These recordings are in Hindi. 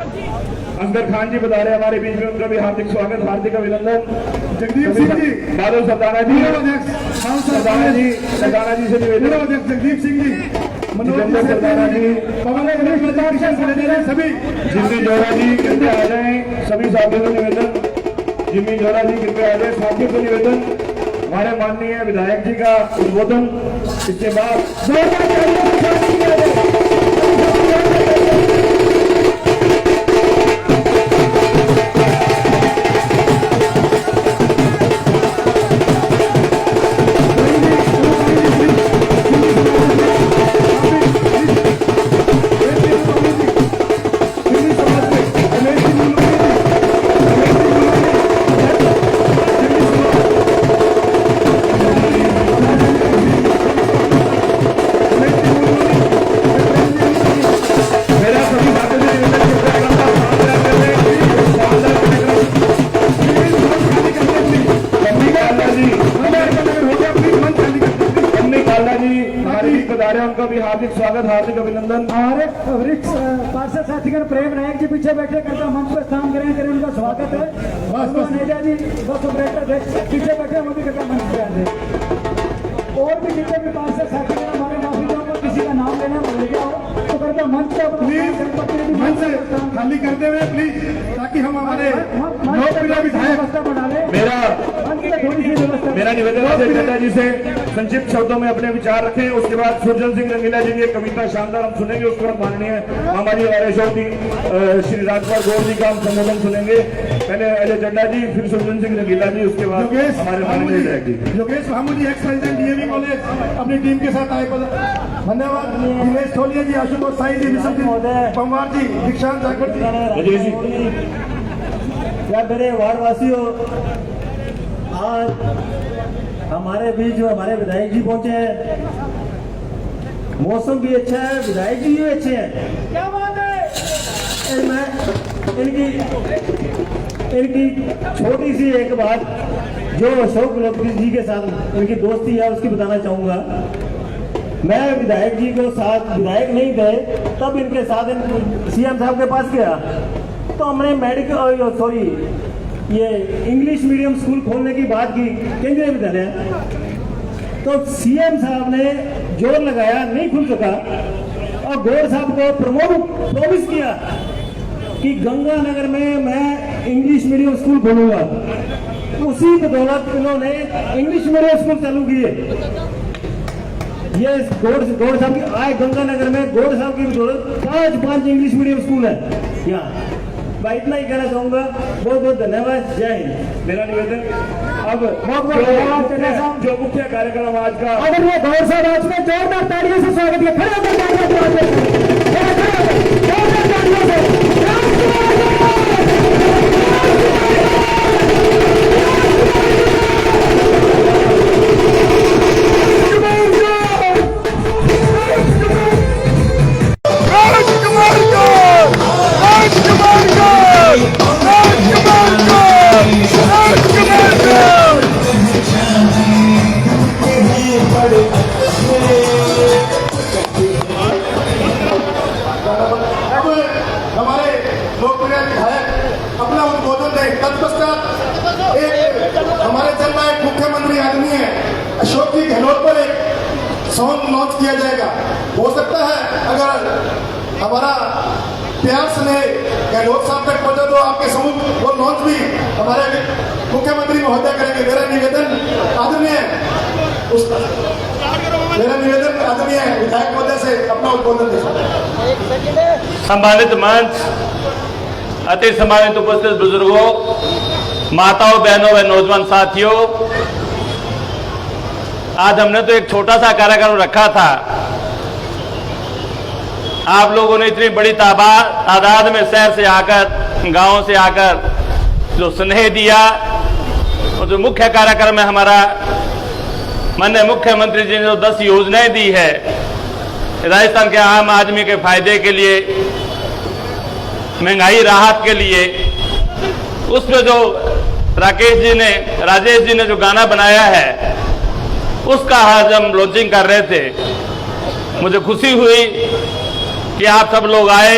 असगर खान जी बता रहे हमारे बीच में, उनका भी हार्दिक स्वागत, हार्दिक अभिनंदन। जगदीप सिंह जी, बादल सरदाना जी, सरदाना जी से निवेदन, जगदीप सिंह जी, मनोज सरदाना जी, सभी जिम्मी जोड़ा जी कृपया आ जाए, सभी साथियों को निवेदन, जिम्मी जोड़ा जी कृपया आ जाए, साथियों को निवेदन, हमारे माननीय विधायक जी का उद्बोधन, इसके बाद उनका भी हार्दिक स्वागत, हार्दिक अभिनंदन। हमारे वरिष्ठ पार्षद साथीगण प्रेम नायक जी पीछे बैठे करता मंच पर स्थान ग्रहण करें, उनका स्वागत है। नेजा जी बस ऑपरेटर पीछे बैठे, हम भी करता मंच पर आते। और भी जितने भी पार्षद साथीगण हमारे माफी चाहूंगा, किसी का नाम लेना भूल गया हो तो करता मंच पर मंच से खाली करते हुए प्लीज, ताकि हम हमारे लोकप्रिय विधायक बना ले। मेरा निवेदन है चड्डा जी से संक्षिप्त शब्दों में अपने विचार रखें। उसके बाद सुरजन सिंह रंगीला जी की एक कविता शानदार हम सुनेंगे, उसके बाद माननीय हमारी आरएसओ जी श्री राजकुमार गौर जी का हम संबोधन सुनेंगे। पहले अजय चड्डा जी, फिर सुरजन सिंह रंगीला जी, उसके बाद हमारे माननीय विधायक जी। योगेश भामू जी, एक्स प्रेसिडेंट डीएवी कॉलेज, अपनी टीम के साथ आए। धन्यवाद। दिनेश थोलिया जी, आशुतोष साई जी, पंवार जी, दीक्षांत जाखड़ जी, अजय जी। क्या मेरे वार्डवासियों, आज हमारे बीच जो हमारे विधायक जी पहुंचे हैं, मौसम भी अच्छा है, विधायक जी भी अच्छे हैं। क्या बात है। मैं इनकी छोटी सी एक बात जो अशोक गहलोत जी के साथ इनकी दोस्ती है उसकी बताना चाहूंगा। मैं विधायक जी को साथ, विधायक नहीं गए तब इनके साथ सीएम साहब के पास गया, तो हमने मेडिकल ये इंग्लिश मीडियम स्कूल खोलने की बात की केंद्रीय विद्यालय, तो सीएम साहब ने जोर लगाया, नहीं खुल सका, और गौर साहब को प्रॉमिस किया कि गंगानगर में मैं इंग्लिश मीडियम स्कूल खोलूंगा। उसी बदौलत इन्होंने इंग्लिश मीडियम स्कूल चालू किए। ये गौर साहब की आए गंगानगर में, गौर साहब की बदौलत 5 इंग्लिश मीडियम स्कूल है यहाँ। मैं इतना ही कहना चाहूंगा, बहुत बहुत धन्यवाद, जय हिंद। मेरा निवेदन अब जो मुख्य कार्यक्रम आज का, अगर ये गौर साहब आज में जोरदार तालियों से स्वागत किया, खड़े होकर मुख्यमंत्री आदमी है अशोक जी गहलोत पर एक सॉन्ग लॉन्च किया जाएगा। हो सकता है अगर हमारा प्यार स्नेह गहलोत साहब तक पहुंचा तो आपके समूह वो लॉन्च भी हमारे मुख्यमंत्री महोदय करेंगे। मेरा निवेदन आदरणीय विधायक महोदय से अपना उद्बोधन दे। सम्मानित मंच, अति सम्मानित उपस्थित बुजुर्गों, माताओं, बहनों व नौजवान साथियों, आज हमने तो एक छोटा सा कार्यक्रम रखा था। आप लोगों ने इतनी बड़ी तादाद में शहर से आकर, गांव से आकर जो स्नेह दिया, और जो मुख्य कार्यक्रम है हमारा, माननीय मुख्यमंत्री जी ने जो 10 योजनाएं दी है राजस्थान के आम आदमी के फायदे के लिए, महंगाई राहत के लिए, उसमें जो राजेश जी ने जो गाना बनाया है उसका आज हम लॉन्चिंग कर रहे थे। मुझे खुशी हुई कि आप सब लोग आए,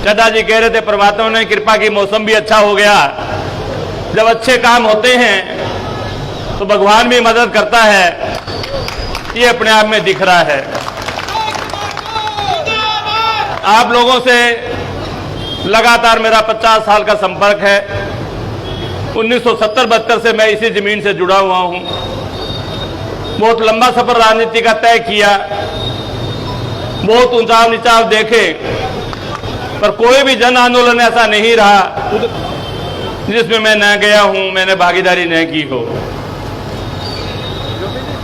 चड्ढा जी कह रहे थे परमात्मा ने कृपा की, मौसम भी अच्छा हो गया। जब अच्छे काम होते हैं तो भगवान भी मदद करता है, ये अपने आप में दिख रहा है। आप लोगों से लगातार मेरा 50 साल का संपर्क है। 1970-72 से मैं इसी जमीन से जुड़ा हुआ हूं। बहुत लंबा सफर राजनीति का तय किया, बहुत ऊंचाव नीचाव देखे, पर कोई भी जन आंदोलन ऐसा नहीं रहा जिसमें मैं न गया हूं, मैंने भागीदारी न की हो।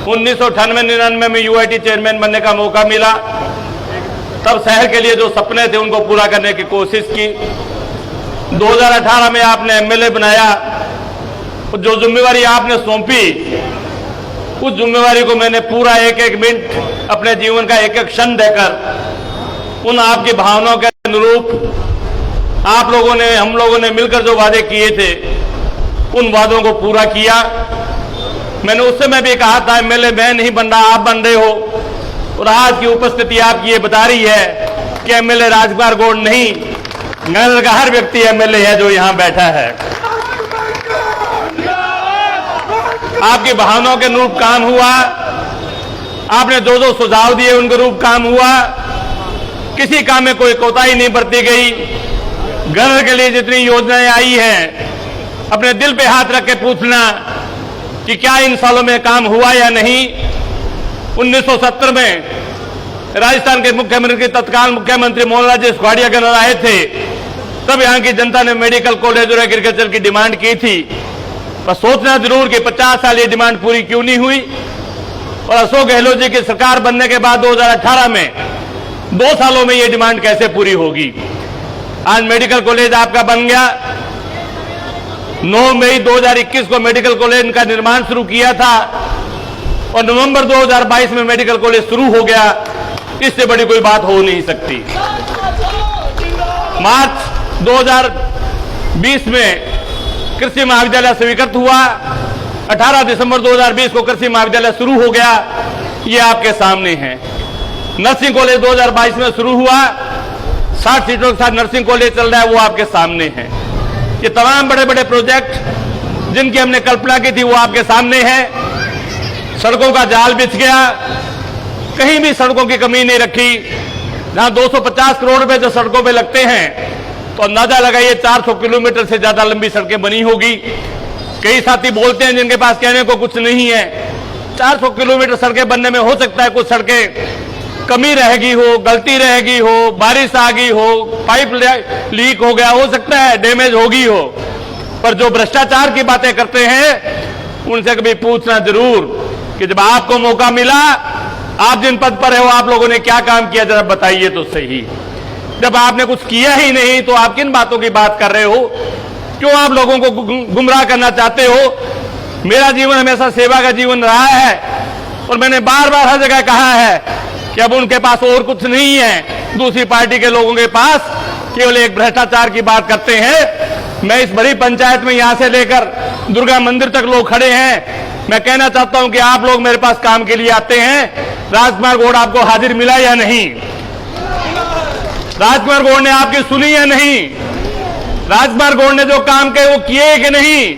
1998-99 में यूआईटी चेयरमैन बनने का मौका मिला, तब शहर के लिए जो सपने थे उनको पूरा करने की कोशिश की। 2018 में आपने एमएलए बनाया, जो जिम्मेवारी आपने सौंपी उस जिम्मेवारी को मैंने पूरा एक एक मिनट अपने जीवन का एक एक क्षण देकर उन आपकी भावनाओं के अनुरूप आप लोगों ने, हम लोगों ने मिलकर जो वादे किए थे उन वादों को पूरा किया। मैंने उस समय भी कहा था एमएलए मैं नहीं बन रहा, आप बन रहे हो, और आज की उपस्थिति आपकी ये बता रही है कि एमएलए राजकुमार गौड़ नहीं, गंगानगर का हर व्यक्ति एमएलए है जो यहां बैठा है। आपकी भावनाओं के अनुरूप काम हुआ, आपने जो जो सुझाव दिए उनके अनुरूप काम हुआ, किसी काम में कोई कोताही नहीं बरती गई। गंगानगर के लिए जितनी योजनाएं आई हैं, अपने दिल पे हाथ रख के पूछना कि क्या इन सालों में काम हुआ या नहीं। 1970 में राजस्थान के मुख्यमंत्री के तत्काल मुख्यमंत्री मोहनलाल जी सुखाड़िया के आए थे, तब यहां की जनता ने मेडिकल कॉलेज और एग्रीकल्चर की डिमांड की थी। पर सोचना जरूर कि 50 साल ये डिमांड पूरी क्यों नहीं हुई। और अशोक गहलोत जी की सरकार बनने के बाद 2018 में 2 सालों में ये डिमांड कैसे पूरी होगी। आज मेडिकल कॉलेज आपका बन गया। 9 मई 2021 को मेडिकल कॉलेज का निर्माण शुरू किया था और नवंबर 2022 में मेडिकल कॉलेज शुरू हो गया। इससे बड़ी कोई बात हो नहीं सकती। मार्च 2020 में कृषि महाविद्यालय स्वीकृत हुआ। 18 दिसंबर 2020 को कृषि महाविद्यालय शुरू हो गया, ये आपके सामने है। नर्सिंग कॉलेज 2022 में शुरू हुआ, 60 सीटों के साथ नर्सिंग कॉलेज चल रहा है, वो आपके सामने है। ये तमाम बड़े बड़े प्रोजेक्ट जिनकी हमने कल्पना की थी वो आपके सामने है। सड़कों का जाल बिछ गया, कहीं भी सड़कों की कमी नहीं रखी। जहां 250 करोड़ रुपए जो सड़कों पे लगते हैं तो अंदाजा लगाइए 400 किलोमीटर से ज्यादा लंबी सड़कें बनी होगी। कई साथी बोलते हैं जिनके पास कहने को कुछ नहीं है, 400 किलोमीटर सड़कें बनने में हो सकता है कुछ सड़कें कमी रहेगी हो, गलती रहेगी हो, बारिश आ गई हो, पाइप लीक हो गया हो सकता है, डैमेज होगी हो, पर जो भ्रष्टाचार की बातें करते हैं उनसे कभी पूछना जरूर कि जब आपको मौका मिला, आप जिन पद पर हो, आप लोगों ने क्या काम किया जरा बताइए तो सही। जब आपने कुछ किया ही नहीं तो आप किन बातों की बात कर रहे हो? क्यों आप लोगों को गुमराह करना चाहते हो? मेरा जीवन हमेशा सेवा का जीवन रहा है और मैंने बार बार हर जगह कहा है कि अब उनके पास और कुछ नहीं है। दूसरी पार्टी के लोगों के पास केवल एक भ्रष्टाचार की बात करते हैं। मैं इस बड़ी पंचायत में यहां से लेकर दुर्गा मंदिर तक लोग खड़े हैं। मैं कहना चाहता हूं कि आप लोग मेरे पास काम के लिए आते हैं। राजकुमार गौड़ आपको हाजिर मिला या नहीं? राजकुमार गौड़ ने आपकी सुनी या नहीं? राजकुमार गौड़ ने जो काम किए वो किए कि नहीं?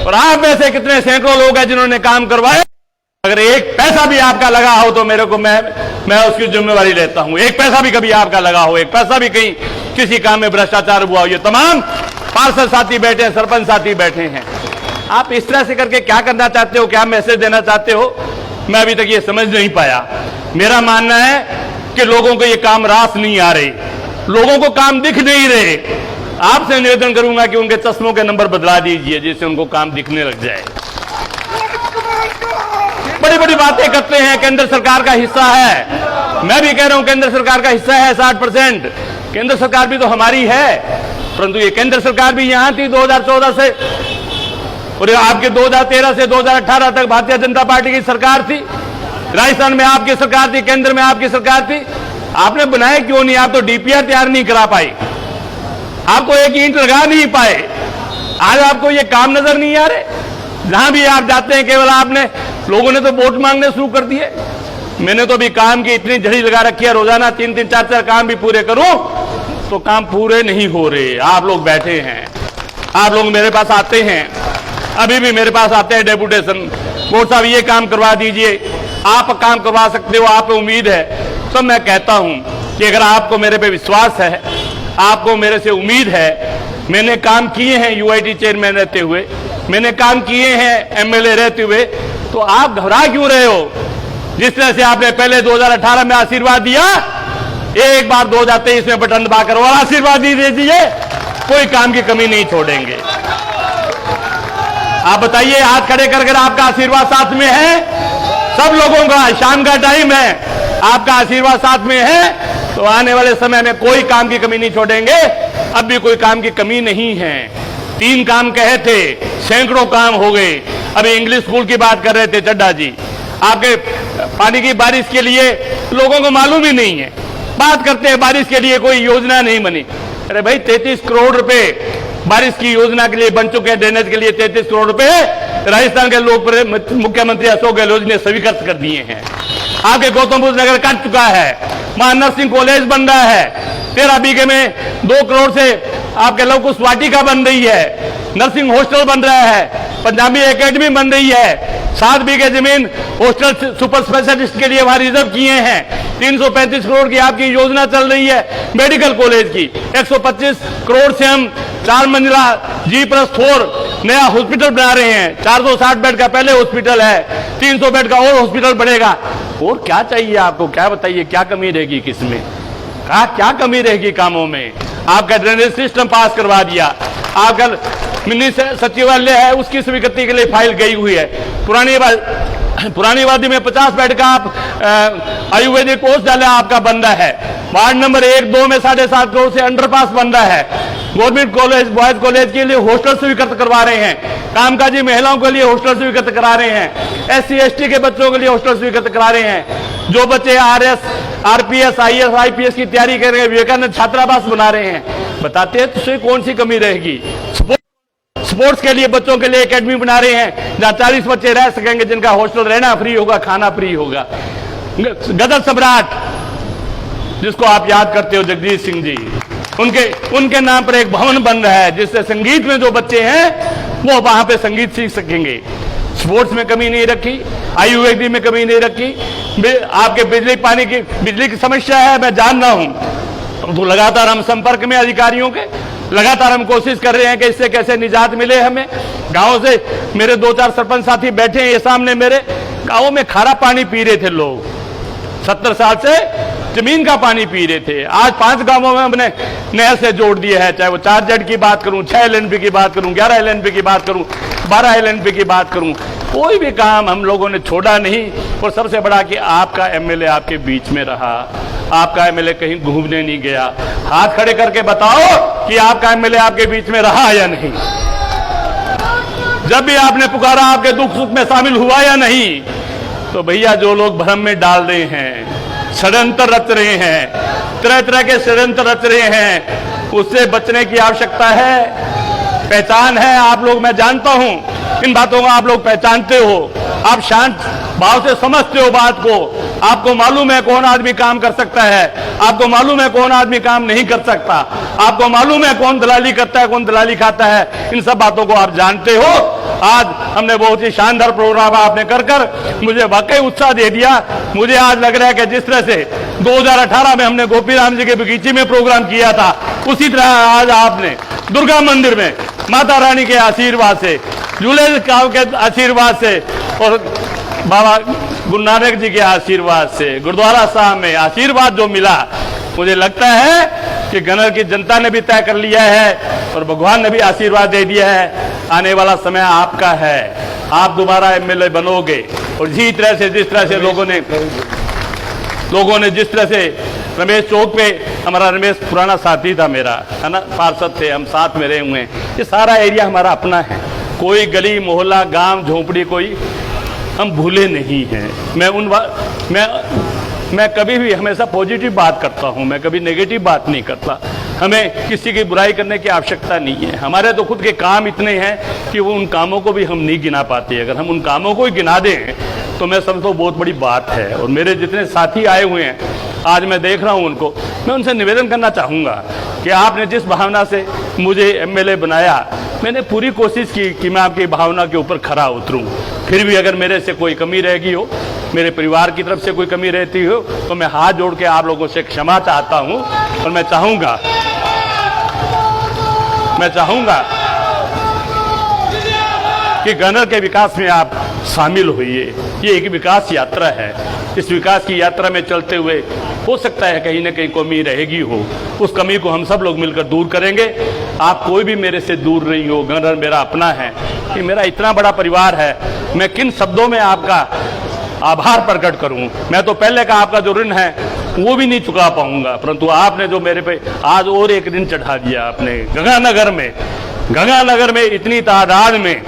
और आप में से कितने सैकड़ों लोग हैं जिन्होंने काम करवाए? अगर एक पैसा भी आपका लगा हो तो मेरे को मैं उसकी जिम्मेवारी लेता हूं। एक पैसा भी कभी आपका लगा हो, एक पैसा भी कहीं किसी काम में भ्रष्टाचार हुआ हो, ये तमाम पार्षद साथी बैठे हैं, सरपंच साथी बैठे हैं। आप इस तरह से करके क्या करना चाहते हो, क्या मैसेज देना चाहते हो, मैं अभी तक ये समझ नहीं पाया। मेरा मानना है कि लोगों को ये काम रास नहीं आ रहे, लोगों को काम दिख नहीं रहे। आपसे निवेदन करूंगा कि उनके चश्मों के नंबर बदला दीजिए जिससे उनको काम दिखने लग जाए। बड़ी बड़ी बातें करते हैं, केंद्र सरकार का हिस्सा है। मैं भी कह रहा हूं केंद्र सरकार का हिस्सा है 60%। केंद्र सरकार भी तो हमारी है, परंतु ये केंद्र सरकार भी यहां थी 2014 से, और आपके 2013 से 2018 तक भारतीय जनता पार्टी की सरकार थी। राजस्थान में आपकी सरकार थी, केंद्र में आपकी सरकार थी। आपने बनाए क्यों नहीं? आप तो डीपीआर तैयार नहीं करा पाए, आपको एक ईंट लगा नहीं पाए। आज आपको ये काम नजर नहीं आ रहे। जहां भी आप जाते हैं केवल आपने, लोगों ने तो वोट मांगने शुरू कर दिए। मैंने तो अभी काम की इतनी झड़ी लगा रखी है, रोजाना 3-3, 4-4 काम भी पूरे करूं, तो काम पूरे नहीं हो रहे। आप लोग बैठे हैं, आप लोग मेरे पास आते हैं, अभी भी मेरे पास आते हैं डेपुटेशन, बोर्ड साहब ये काम करवा दीजिए, आप काम करवा सकते हो, आप पे उम्मीद है। तो मैं कहता हूं कि अगर आपको मेरे पे विश्वास है, आपको मेरे से उम्मीद है, मैंने काम किए हैं यूआईटी चेयरमैन रहते हुए, मैंने काम किए हैं एमएलए रहते हुए, तो आप घबरा क्यों रहे हो? जिस तरह से आपने पहले 2018 में आशीर्वाद दिया, एक बार 2023 में बटन दबाकर और आशीर्वाद दे दीजिए, कोई काम की कमी नहीं छोड़ेंगे। आप बताइए, हाथ खड़े कर आपका आशीर्वाद साथ में है? सब लोगों का शाम का टाइम है, आपका आशीर्वाद साथ में है, तो आने वाले समय में कोई काम की कमी नहीं छोड़ेंगे। अब भी कोई काम की कमी नहीं है। 3 काम कहे थे, सैकड़ों काम हो गए। अभी इंग्लिश स्कूल की बात कर रहे थे चड्डा जी, आपके पानी की बारिश के लिए लोगों को मालूम ही नहीं है, बात करते हैं बारिश के लिए कोई योजना नहीं बनी। अरे भाई 33 करोड़ रुपए बारिश की योजना के लिए बन चुके हैं, ड्रेनेज के लिए 33 करोड़ रुपए राजस्थान के लोग मुख्यमंत्री अशोक गहलोत ने स्वीकृत कर दिए हैं। आपके गौतम बुद्ध नगर कट चुका है, वहां नर्सिंग कॉलेज बन रहा है, 13 बीघे में 2 करोड़ से आपके लव कुश वाटिका बन रही है, नर्सिंग हॉस्टल बन रहा है, पंजाबी एकेडमी बन रही है, 7 बीघे जमीन हॉस्टल सुपर स्पेशलिस्ट के लिए वहां रिजर्व किए हैं, 335 करोड़ की आपकी योजना चल रही है मेडिकल कॉलेज की, 125 करोड़ से हम 4 मंजिला G+4 नया हॉस्पिटल बना रहे हैं। 460 बेड का पहले हॉस्पिटल है, 300 बेड का और हॉस्पिटल बढ़ेगा। और क्या चाहिए आपको? क्या बताइए, क्या कमी रहेगी किसमें? क्या कमी रहेगी कामों में? आपका ड्रेनेज सिस्टम पास करवा दिया, आपका मिनी सचिवालय है उसकी स्वीकृति के लिए फाइल गई हुई है, पुरानी वादी में 50 बेड का आप आयुर्वेदिक कोर्स डाला आपका बन रहा है, वार्ड नंबर 1-2 में 7.5 करोड़ से अंडरपास बन रहा है, गवर्नमेंट कॉलेज बॉयज कॉलेज के लिए हॉस्टल स्वीकृत करवा रहे हैं, कामकाजी महिलाओं के लिए हॉस्टल स्वीकृत करा रहे हैं, SC/ST के बच्चों के लिए हॉस्टल स्वीकृत करा रहे हैं, जो बच्चे RS RPS IAS IPS की तैयारी कर रहे हैं विवेकानंद छात्रावास बना रहे हैं। बताते हैं तो कौन सी कमी रहेगी? स्पोर्ट्स के लिए बच्चों के लिए एकेडमी बना रहे हैं जहां 40 बच्चे रह सकेंगे, जिनका हॉस्टल रहना फ्री होगा, खाना फ्री होगा। गदर सम्राट जिसको आप याद करते हो, जगदीश सिंह जी, उनके नाम पर एक भवन बन रहा है जिससे संगीत में जो बच्चे हैं वो वहां पे संगीत सीख सकेंगे। स्पोर्ट्स में कमी नहीं रखी, आयुर्वेद में कमी नहीं रखी। आपके बिजली की समस्या है, मैं जान रहा हूं, तो लगातार हम संपर्क में अधिकारियों के, लगातार हम कोशिश कर रहे हैं कि इससे कैसे निजात मिले हमें। गांव से मेरे 2-4 सरपंच साथी बैठे हैं ये सामने, मेरे गांव में खारा पानी पी रहे थे लोग, 70 साल से जमीन का पानी पी रहे थे। आज 5 गांवों में हमने नहर से जोड़ दिया है, चाहे वो 4Z की बात करूं, 6 LNP की बात करूं, 11 LNP की बात करूं, 12 LNP की बात करूं, कोई भी काम हम लोगों ने छोड़ा नहीं। और सबसे बड़ा कि आपका MLA आपके बीच में रहा, आपका MLA कहीं घूमने नहीं गया। हाथ खड़े करके बताओ कि आपका MLA आपके बीच में रहा या नहीं? जब भी आपने पुकारा आपके दुख सुख में शामिल हुआ या नहीं? तो भैया जो लोग भ्रम में डाल रहे हैं, षड्यंत्र रच रहे हैं, तरह तरह के षड्यंत्र रच रहे हैं, उससे बचने की आवश्यकता है। पहचान है आप लोग, मैं जानता हूं इन बातों को आप लोग पहचानते हो, आप शांत भाव से समझते हो बात को, आपको मालूम है कौन आदमी काम कर सकता है, आपको मालूम है कौन आदमी काम नहीं कर सकता, आपको मालूम है कौन दलाली करता है, कौन दलाली खाता है, इन सब बातों को आप जानते हो। आज हमने बहुत ही शानदार प्रोग्राम आपने कर मुझे वाकई उत्साह दे दिया। मुझे आज लग रहा है कि जिस तरह से 2018 में हमने गोपीराम जी के बगीचे में प्रोग्राम किया था, उसी तरह आज आपने दुर्गा मंदिर में माता रानी के आशीर्वाद से, झूले काव के आशीर्वाद से और बाबा गुरु नानक जी के आशीर्वाद से, गुरुद्वारा साहब में आशीर्वाद जो मिला, मुझे लगता है कि गनर की जनता ने भी तय कर लिया है और भगवान ने भी आशीर्वाद दे दिया है। आने वाला समय आपका है, आप दोबारा MLA बनोगे। और जिस तरह से लोगों ने जिस तरह से रमेश चौक पे, हमारा रमेश पुराना साथी था मेरा, है ना, पार्षद थे, हम साथ में रहे हुए हैं, ये सारा एरिया हमारा अपना है, कोई गली मोहल्ला गांव झोंपड़ी कोई हम भूले नहीं हैं। मैं कभी भी हमेशा पॉजिटिव बात करता हूं, मैं कभी नेगेटिव बात नहीं करता। हमें किसी की बुराई करने की आवश्यकता नहीं है। हमारे तो खुद के काम इतने हैं कि वो उन कामों को भी हम नहीं गिना पाते। अगर हम उन कामों को ही गिना दें तो मैं समझता हूँ बहुत बड़ी बात है। और मेरे जितने साथी आए हुए हैं आज मैं देख रहा हूँ उनको, मैं उनसे निवेदन करना चाहूँगा कि आपने जिस भावना से मुझे एमएलए बनाया, मैंने पूरी कोशिश की कि मैं आपकी भावना के ऊपर खरा उतरूं। फिर भी अगर मेरे से कोई कमी रह गई हो, मेरे परिवार की तरफ से कोई कमी रहती हो, तो मैं हाथ जोड़ के आप लोगों से क्षमा चाहता हूं। और मैं चाहूंगा कि गन्नर के विकास में आप शामिल होइए। ये एक विकास यात्रा है। इस विकास की यात्रा में चलते हुए हो सकता है कहीं ना कहीं कमी रहेगी हो, उस कमी को हम सब लोग मिलकर दूर करेंगे। आप कोई भी मेरे से दूर नहीं हो, गन्नर मेरा अपना है। ये मेरा इतना बड़ा परिवार है, मैं किन शब्दों में आपका आभार प्रकट करूं। मैं तो पहले का आपका जो ऋण है वो भी नहीं चुका पाऊंगा, परंतु आपने जो मेरे पे आज और एक ऋण चढ़ा दिया। आपने गंगानगर में इतनी तादाद में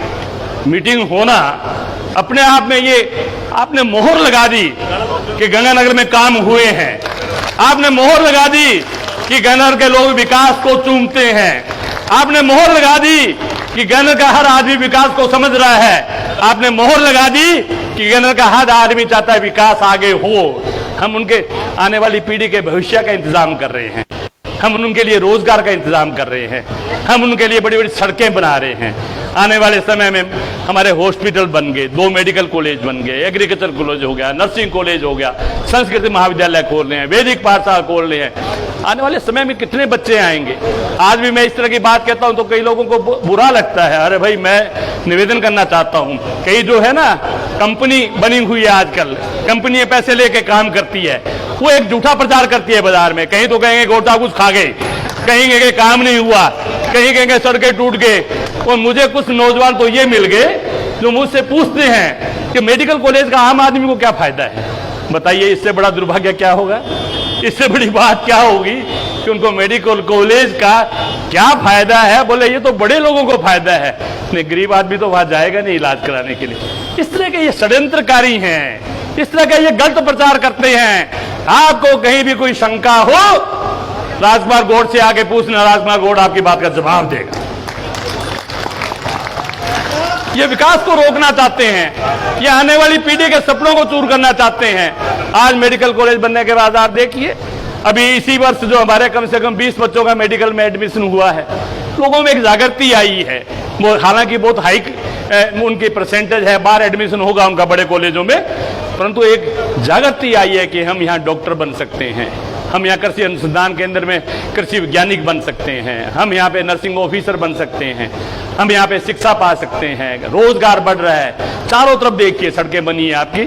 मीटिंग होना, अपने आप में ये आपने मोहर लगा दी कि गंगानगर में काम हुए हैं। आपने मोहर लगा दी कि गन्नर के लोग विकास को चूमते हैं। आपने मोहर लगा दी कि गन्नर का हर आदमी विकास को समझ रहा है। आपने मोहर लगा दी कि गन्नर का हर आदमी चाहता है विकास आगे हो। हम उनके आने वाली पीढ़ी के भविष्य का इंतजाम कर रहे हैं, हम उनके लिए रोजगार का इंतजाम कर रहे हैं, हम उनके लिए बड़ी बड़ी सड़कें बना रहे हैं। आने वाले समय में हमारे हॉस्पिटल बन गए, 2 मेडिकल कॉलेज बन गए, एग्रीकल्चर कॉलेज हो गया, नर्सिंग कॉलेज हो गया, संस्कृत महाविद्यालय खोल रहे हैं, वैदिक पाठशाला खोल रहे हैं। आने वाले समय में कितने बच्चे आएंगे। आज भी मैं इस तरह की बात कहता हूं तो कई लोगों को बुरा लगता है। अरे भाई, मैं निवेदन करना चाहता हूं, कई जो है ना कंपनी बनी हुई है आजकल, कंपनी पैसे लेके काम करती है, वो एक झूठा प्रचार करती है बाजार में। कहीं तो कहेंगे गोटा कुछ खा गए, कहीं कहेंगे काम नहीं हुआ, कहीं कहेंगे सड़कें टूट गए। और मुझे कुछ नौजवान तो ये मिल गए जो मुझसे पूछते हैं कि मेडिकल कॉलेज का आम आदमी को क्या फायदा है। बताइए, इससे बड़ा दुर्भाग्य क्या होगा, इससे बड़ी बात क्या होगी कि उनको मेडिकल कॉलेज का क्या फायदा है। बोले ये तो बड़े लोगों को फायदा है, नहीं गरीब आदमी तो वहां जाएगा नहीं इलाज कराने के लिए। इस तरह के ये षड्यंत्रकारी हैं, इस तरह का ये गलत प्रचार करते हैं। आपको कहीं भी कोई शंका हो, राजकुमार गौड़ से आके पूछना, राजकुमार गौड़ आपकी बात का जवाब देगा। ये विकास को रोकना चाहते हैं, ये आने वाली पीढ़ी के सपनों को चूर करना चाहते हैं। आज मेडिकल कॉलेज बनने के बाद आप देखिए, अभी इसी वर्ष जो हमारे कम से कम 20 बच्चों का मेडिकल में एडमिशन हुआ है, लोगों में एक जागृति आई है। वो हालांकि बहुत हाई उनकी परसेंटेज है, बाहर एडमिशन होगा उनका बड़े कॉलेजों में, परंतु एक जागृति आई है कि हम यहाँ डॉक्टर बन सकते हैं, हम यहाँ कृषि अनुसंधान केंद्र में कृषि वैज्ञानिक बन सकते हैं, हम यहाँ पे नर्सिंग ऑफिसर बन सकते हैं, हम यहाँ पे शिक्षा पा सकते हैं, रोजगार बढ़ रहा है। चारों तरफ देखिए सड़कें बनी है आपकी,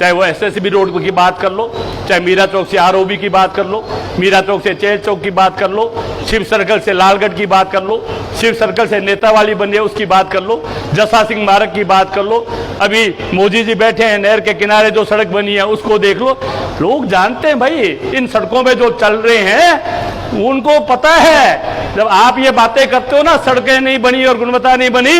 चाहे वो एसएसबी रोड की बात कर लो, चाहे मीरा चौक से आरओबी की बात कर लो, मीरा चौक से चेल चौक की बात कर लो, शिव सर्कल से लालगढ़ की बात कर लो, शिव सर्कल से नेतावाली बन है उसकी बात कर लो, जसा सिंह मार्ग की बात कर लो, अभी मोदी जी बैठे हैं नहर के किनारे जो सड़क बनी है उसको देख लो। लोग जानते हैं भाई, इन सड़कों में जो चल रहे हैं उनको पता है। जब आप ये बातें करते हो ना, सड़कें नहीं बनी और गुणवत्ता नहीं बनी,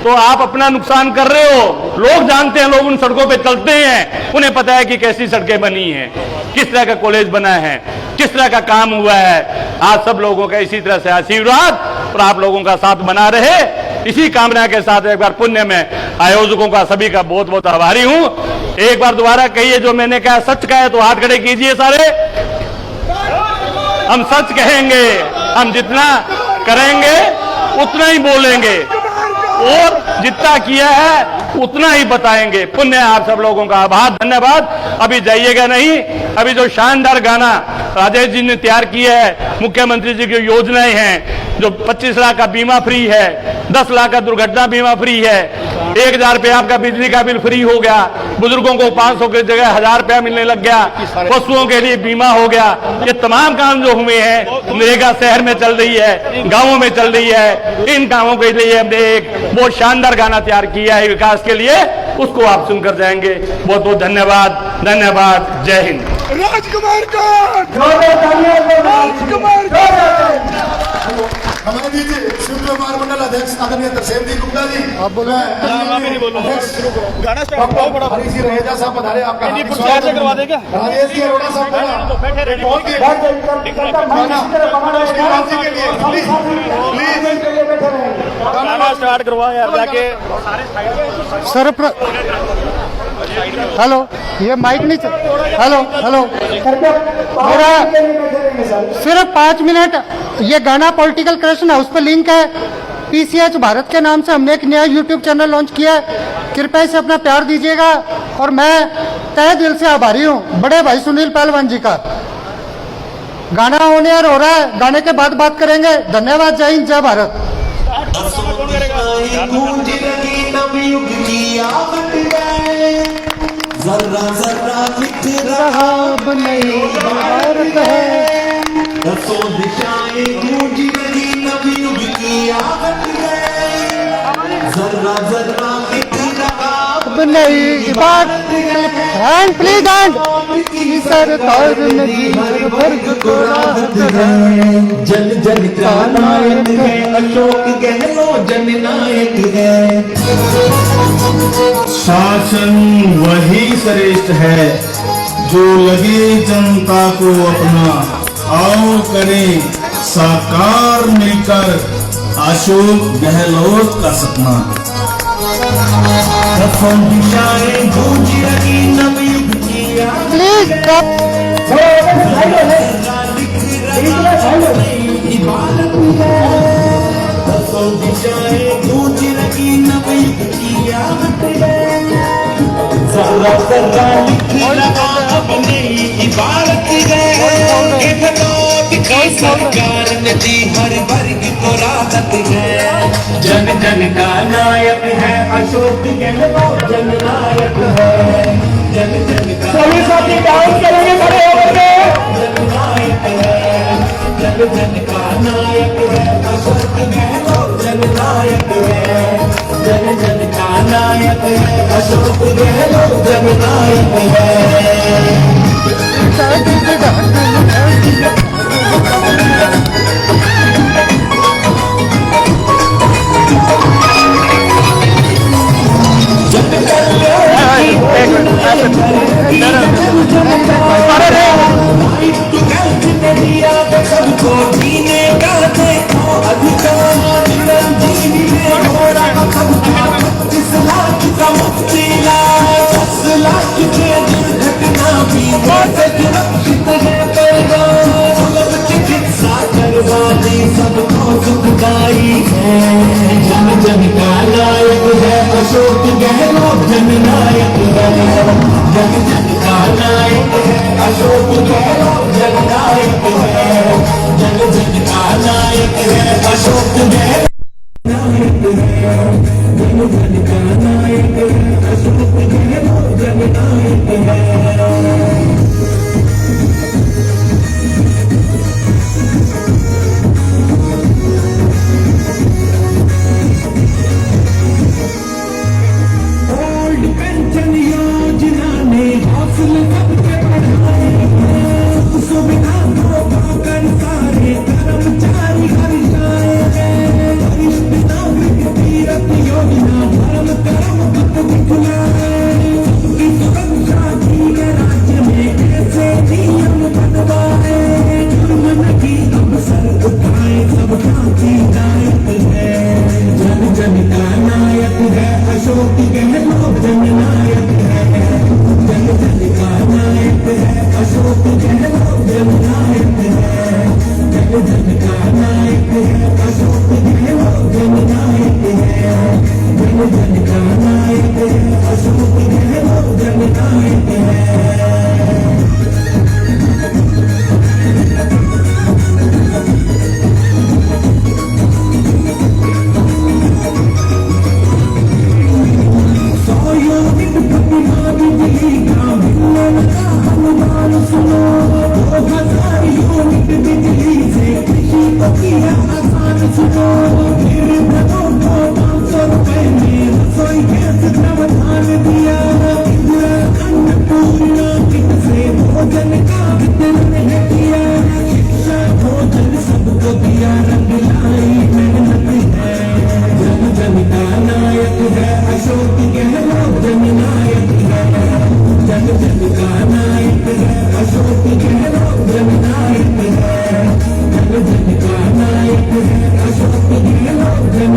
तो आप अपना नुकसान कर रहे हो। लोग जानते हैं, लोग उन सड़कों पे चलते हैं, उन्हें पता है कि कैसी सड़कें बनी हैं, किस तरह का कॉलेज बना है, किस तरह का काम हुआ है। आज सब लोगों का इसी तरह से आशीर्वाद और आप लोगों का साथ बना रहे, इसी कामना के साथ एक बार पुण्य में आयोजकों का सभी का बहुत बहुत आभारी हूं। एक बार दोबारा कहिए, जो मैंने कहा सच कहा है तो हाथ खड़े कीजिए सारे। हम सच कहेंगे, हम जितना करेंगे उतना ही बोलेंगे और जितना किया है उतना ही बताएंगे। पुण्य आप सब लोगों का आभार, धन्यवाद। अभी जाइएगा नहीं, अभी जो शानदार गाना राजेश जी ने तैयार किया है, मुख्यमंत्री जी की योजनाएं हैं, जो 25 लाख का बीमा फ्री है, 10 लाख का दुर्घटना बीमा फ्री है, 1000 रुपये आपका बिजली का बिल फ्री हो गया, बुजुर्गों को 500 की जगह 1000 रुपया मिलने लग गया, पशुओं के लिए बीमा हो गया। ये तमाम काम जो हुए हैं, नरेगा शहर में चल रही है, गाँवों में चल रही है, इन कामों के लिए हमने एक बहुत शानदार गाना तैयार किया है विकास के लिए, उसको आप सुनकर जाएंगे। बहुत बहुत धन्यवाद, धन्यवाद, जय हिंद। राजकुमार हमारे बीच शिव कुमार मंडल अध्यक्ष आदरणीय तरसेमजी गुप्ता जी, आप बोले गाना हरी सिंह रहेजा साहब पधारे, आपका करवा देगा राजेश जी अरोड़ा साहब गाना स्टार्ट करवा यार जाके। सर हेलो, ये माइक नहीं चल। हेलो हेलो, मेरा सिर्फ 5 मिनट। ये गाना पॉलिटिकल क्रशन हाउस पे लिंक है। PCH भारत के नाम से हमने एक नया YouTube चैनल लॉन्च किया है। कृपया इसे अपना प्यार दीजिएगा और मैं तहे दिल से आभारी हूँ बड़े भाई सुनील पहलवान जी का। गाना ऑन एयर हो रहा है, गाने के बाद बात करेंगे। धन्यवाद, जय हिंद, जय भारत। जर्रा जर्रा लिख रहा अब नई भारत है, दसों दिशाएं गूंज रही नवयुग की आहट है। जर्रा जर्रा लिख रहा अब नई भारत हैंड प्लीज हैंड की सरकार नदी हर वर्ग को राहत है। जन जन का नायक है अशोक गहलोत, जन नायक है। शासन वही श्रेष्ठ है जो लगे जनता को अपना। आओ करें साकार मिलकर अशोक गहलोत का सपना। दसों दिशाएं गूंज रही नवयुग की आहट प्लीज स्टॉप। दसों दिशाएं गूंज रही नवयुग की आहट है। जर्रा जर्रा लिख रहा अब नई इबारत है। गहलोत की सरकार ने दी हर वर्ग को राहत है। जन जन का नायक है अशोक गहलोत, जन नायक है। जन जन का सभी साथी डांस करेंगे खड़े होकर के। जन नायक है, जन जन का नायक है अशोक गहलोत, जन नायक है। जन जन का नायक है अशोक गहलोत, जन नायक है। सबको जीने का देखो अधिकार, रंजीनी में हो रहा सबका 25 लाख का मुफ्ती इलाज। 10 लाख के दुर्घटना बीमा से सुरक्षित है परिवार। सुलभ चिकित्सा करवानी सबको सुखदाई है। जन जन का नायक है अशोक गहलोत, जन नायक है। जन जन का नायक है अशोक गहलोत, जन नायक है। जन जन का नायक है अशोक गहलोत, नायक है। जन जन का नायक है अशोक गहलोत, जन नायक है। ओल्ड पेंशन योजना ने हौसले सबके बढ़ाए हैं। सुविधा को पाकर सारे कर्मचारी हर जाए हैं। वरिष्ठ नागरिक तीरथ योजना धर्म कर्म पथ दिखलाए। सबकी सुरक्षा की है राज्य में ऐसे नियम बनवाए। जुर्म नहीं अब सर उठाए सबका हिदायत है। जन जन का नायक है अशोक गहलोत, जन नायक है। जन जन का नायक है अशोक गहलोत, जन नायक है। जन जन का नायक है अशोक गहलोत, जन नायक है। जन जन का नायक है अशोक गहलोत, जन नायक है। बिजली का मिलने लगा अनुदान सुनो। 2000 यूनिट बिजली से कृषि को किया आसान सुनो। निर्धनों को 500 रुपए में रसोई गैस प्रावधान दिया। इंदिरा अन्नपूर्णा किट से भोजन का वितरण है किया। शिक्षा भोजन सबको दिया, रंग लाई मेहनत है। जन जन का नायक है अशोक गहलोत, जन नायक है। जन जन का नायक है अशोक गहलोत, जन नायक है। जन जन का नायक है अशोक गहलोत, जन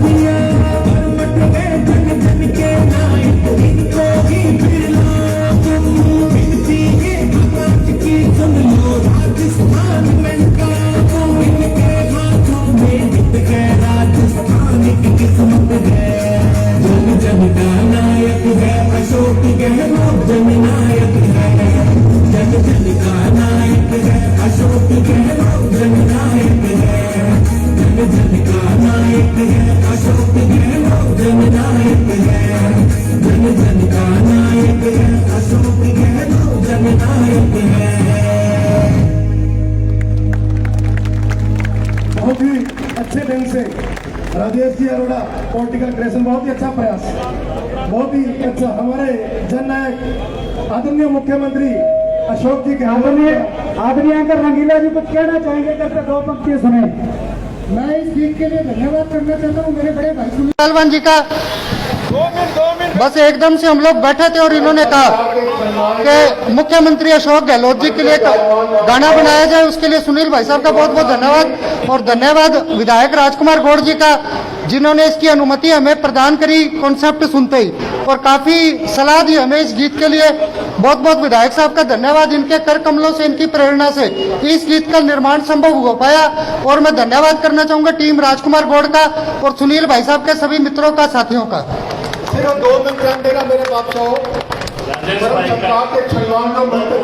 दिया कर्मठ में जन जन के नायक इनको ही फिर लो तुम इनकी ये आवाज की सुन लो राजस्थान में इनका तुम इनके हाथों में जीत गए राजस्थान की किस्मत है जन जन का नायक है अशोक गहलोत जननायक है जन जन का नायक है अशोक गहलोत जननायक है जन जन का नायक है अशोक गहलोत जननायक है जन जन का नायक है अशोक गहलोत जननायक है। बहुत ही अच्छे ढंग से राजेश जी अरोड़ा पॉलिटिकल क्रिएशन बहुत ही अच्छा प्रयास, बहुत ही अच्छा। हमारे जननायक आदरणीय मुख्यमंत्री अशोक जी के आदरणीय अंकल रंगीला जी कुछ कहना चाहेंगे, करते दो पंक्तियां सुने। मैं इस गीत के लिए धन्यवाद करना चाहता हूँ मेरे बड़े भाई सुनील जी का। बस एकदम से हम लोग बैठे थे और इन्होंने कहा कि मुख्यमंत्री अशोक गहलोत जी के लिए गाना बनाया जाए, उसके लिए सुनील भाई साहब का बहुत बहुत धन्यवाद। और धन्यवाद विधायक राजकुमार गौड़ जी का, जिन्होंने इसकी अनुमति हमें प्रदान करी कॉन्सेप्ट सुनते ही, और काफी सलाह दी हमें इस गीत के लिए। बहुत बहुत विधायक साहब का धन्यवाद, इनके कर कमलों से, इनकी प्रेरणा से इस गीत का निर्माण संभव हो पाया। और मैं धन्यवाद करना चाहूंगा टीम राजकुमार गौड़ का और सुनील भाई साहब के सभी मित्रों का, साथियों का। सिर्फ 2 मिनट टाइम देना मेरे बाप को। सरकार के छलवान को मंत्र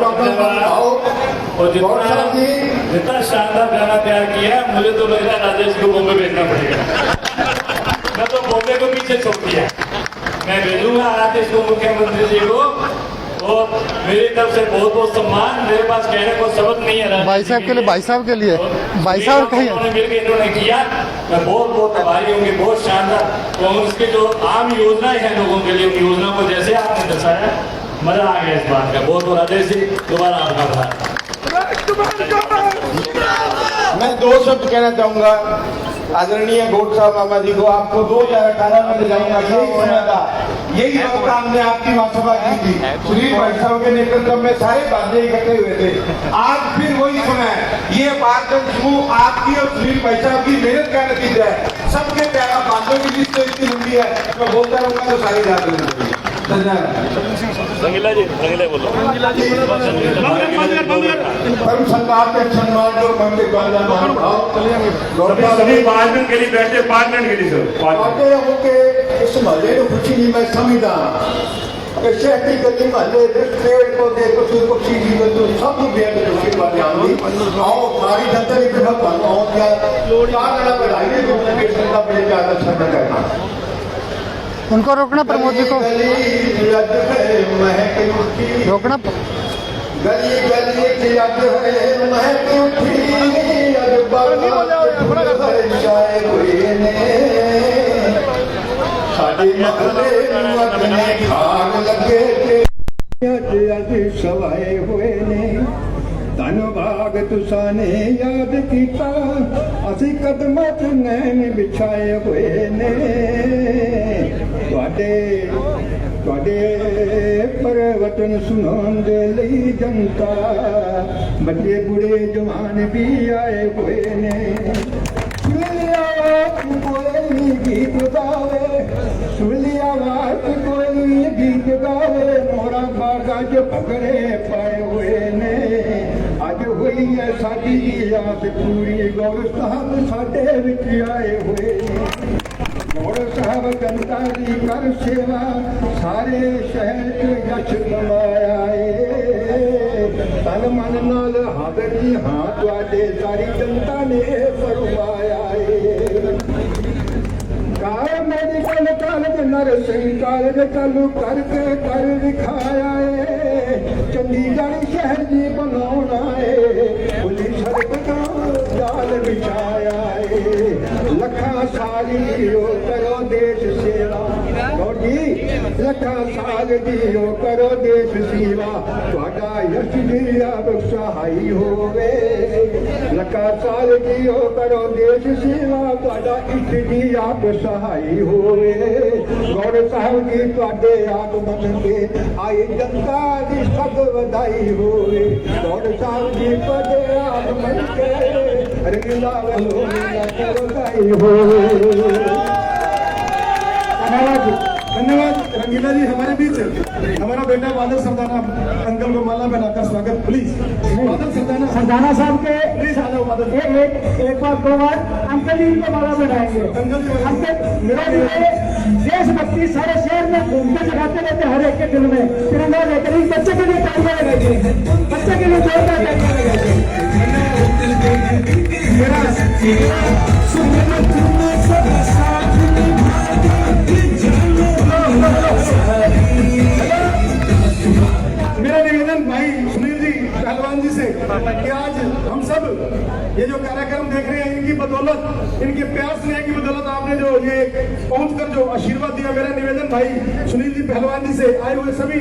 और जितना शानदार गाना तैयार किया है, मुझे तो लग रहा है राजेश को बॉम्बे भेजना पड़ेगा। मैं तो बॉम्बे को पीछे छोड़ दिया, मैं भेजूंगा राजेश को मुख्यमंत्री जी को। और मेरी तरफ से बहुत बहुत सम्मान, मेरे पास कहने को शब्द नहीं है। भाई साहब के लिए, भाई साहब के लिए, भाई साहब कहिए। मिलकर इन्होंने किया, मैं बहुत बहुत आभारी हूँ। बहुत शानदार कांग्रेस की जो आम योजनाएं हैं लोगों के लिए, उन योजनाओं को जैसे आपने दर्शाया, मजा आ गया इस बात का। बहुत बहुत राजेश जी, दोबारा आपका आभार। मैं 2 शब्द कहना चाहूंगा आदरणीय गौड़ साहब मामा जी को। आपको 2018 में ले जाऊंगा, यही समय था, यही वक्त हमने आपकी महासभा की थी। सुनील भाई साहब के नेतृत्व में सारे बांधे इकट्ठे हुए थे। आज फिर वही समय, ये बातचीत समूह आपकी और सुनील भाई साहब की मेहनत का नतीजा है। सबके प्यारा बांधों की लिस्ट इतनी लंबी है, मैं बोलता रहूंगा तो सारी याद रहेंगी। रंगीला जी, रंगीला बोलो। परम सरकार के सम्मान जो मंदिर सभी 5 मिनट के लिए बैठे, 5 मिनट के लिए सर। आगे होके इस महले को खुशी नहीं मैं समझदा शहरी गली महले पेड़ पौधे पशु पक्षी जीवन तो सब बेहद खुशी बात आंदी आओ सारी जनता की तरफ आओ क्या कागड़ा बढ़ाई ने कम्युनिकेशन का बड़े ज्यादा अच्छा करना। उनको रोकना, प्रमोद जी को रोकना। गली गली की याद है महक उठी अज जाए कोई ने साडी महले ने खाग लगे अज अज सवाए हुए ने धनभाग तुसा ने याद किया असी कदमां च नैन बिछाए हुए ने ਤੁਹਾਡੇ ਪ੍ਰਵਚਨ ਸੁਣਾਉਣ ਦੇ ਲਈ ਜਨਤਾ ਬੱਚੇ ਬੁੜੇ ਜਵਾਨ ਵੀ ਆਏ ਹੋਏ ਨੇ ਸੁਲਿਆ ਕੋਈ ਗੀਤ ਗਾਵੇ ਸੁਲਿਆ ਵਾਤ ਕੋਈ ਗੀਤ ਗਾਵੇ ਮੋਰਾ ਬਾਗਾ ਚ ਭਗੜੇ ਪਾਏ ਹੋਏ ਨੇ ਅੱਜ ਹੋਈ ਹੈ ਸਾਡੀ ਆਸ ਪੂਰੀ ਗੌਰ ਸਾਹਿਬ ਸਾਡੇ ਵਿੱਚ ਆਏ ਹੋਏ ਨੇ। गौड़ साहब जनता की कर सेवा सारे शहर च यश कमाया तन मन नाल हाजरी हाँ तुहाडे सारी जनता ने फरमाया car medical college nursing college चालू करके कर दिखाया चंडीगढ़ शहर जी बनाना पुलिस सड़क का जाल बिछाया लखा साली करो देश सेवा लखा साल जियो करो देश सेवा तुहाडा यश जी अब सहाई होवे लखा साल जियो करो देश सेवा तुहाडा इष्ट जी आप सहाई होवे। गौड़ साहब जी तुहाडे आगमन के आई जनता की सद वधाई होवे। गौड़ साहब जी तुहाडे आगमन के रंगीला वालों दी सद वधाई होवे। बेटा बादल सरदाना अंकल को माला पहनाकर स्वागत प्लीज। बादल सरदाना सरदाना साहब के प्लीज आ जाओ बादल। एक बार 2 बार अंकल जी को माला बनाएंगे। अंकल मेरे लिए देशभक्ति सारे शहर में घूमते दिखाते रहते, हर एक के दिल में तिरंगा लेकर। इस बच्चे के लिए तालियां लगाइए, बच्चे के लिए जोरदार तालियां मेरा निवेदन भाई सुनील जी पहलवान जी से कि आज हम सब ये जो कार्यक्रम देख रहे हैं, इनकी बदौलत, इनके प्यार स्नेह की बदौलत आपने जो ये पहुंचकर जो आशीर्वाद दिया, मेरा निवेदन भाई सुनील जी पहलवान जी से आए हुए सभी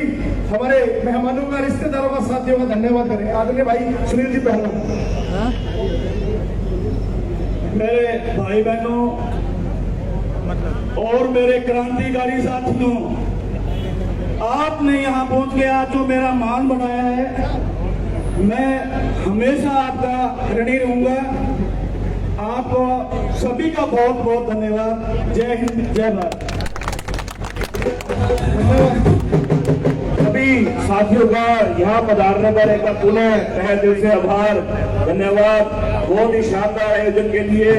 हमारे मेहमानों का, रिश्तेदारों का, साथियों का धन्यवाद करें। आदरणीय भाई सुनील जी पहलवान। मेरे भाई बहनों और मेरे क्रांतिकारी साथियों, आपने यहाँ पहुंच के आज जो मेरा मान बढ़ाया है, मैं हमेशा आपका ऋणी रहूंगा। आपको सभी का बहुत बहुत धन्यवाद। जय हिंद, जय भारत। सभी साथियों का यहाँ पधारने पर एक बार पुनः तहे दिल से आभार, धन्यवाद। बहुत ही शानदार आयोजन के लिए